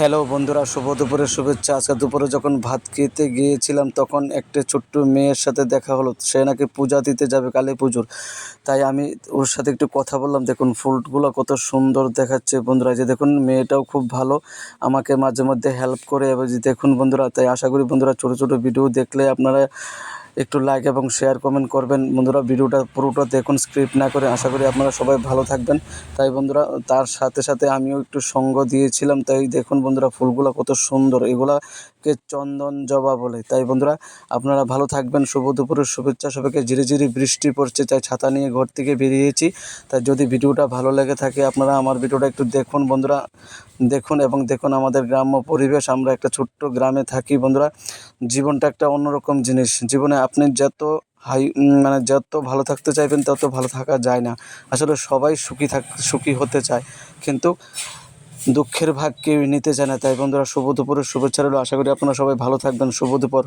Hello বন্ধুরা, শুভ দুপুরের শুভেচ্ছা। আজকে দুপুরে যখন ভাত খেতে গিয়েছিলাম তখন একটা ছোট্ট মেয়ের সাথে দেখা হলো। সে নাকি পূজা দিতে যাবে, কালী পুজোর। তাই আমি ওর সাথে একটু কথা বললাম। দেখুন ফুলগুলো কত সুন্দর দেখাচ্ছে বন্ধুরা। যে দেখুন মেয়েটাও খুব ভালো, আমাকে মাঝে মধ্যে হেল্প করে। এবার যে দেখুন বন্ধুরা, তাই আশা করি বন্ধুরা ছোটো ছোটো ভিডিও দেখলে আপনারা একটু লাইক এবং শেয়ার কমেন্ট করবেন। বন্ধুরা ভিডিওটা পুরোটা দেখুন, স্ক্রিপ্ট না করে। আশা করি আপনারা সবাই ভালো থাকবেন। তাই বন্ধুরা তার সাথে সাথে আমিও একটু সঙ্গ দিয়েছিলাম। তাই দেখুন বন্ধুরা ফুলগুলো কত সুন্দর, এগুলাকে চন্দন জবা বলে। তাই বন্ধুরা আপনারা ভালো থাকবেন। শুভ দুপুরের শুভেচ্ছা সবাইকে। ঝিরি ঝিরি বৃষ্টি পড়ছে, তাই ছাতা নিয়ে ঘর থেকে বেরিয়েছি। তাই যদি ভিডিওটা ভালো লেগে থাকে আপনারা আমার ভিডিওটা একটু দেখুন বন্ধুরা, দেখুন এবং দেখুন আমাদের গ্রাম্য পরিবেশ। আমরা একটা ছোট্ট গ্রামে থাকি বন্ধুরা। জীবনটা একটা অন্যরকম জিনিস। জীবনে আপনি যত ভালো থাকতে চাইবেন তত ভালো থাকা যায় না। আসলে সবাই সুখী হতে চায়, কিন্তু দুঃখের ভাগ কেউই নিতে চায় না। তাই বন্ধুরা শুভ দুপুরের শুভেচ্ছা রইল। আশা করি আপনারা সবাই ভালো থাকবেন। শুভ দুপুর।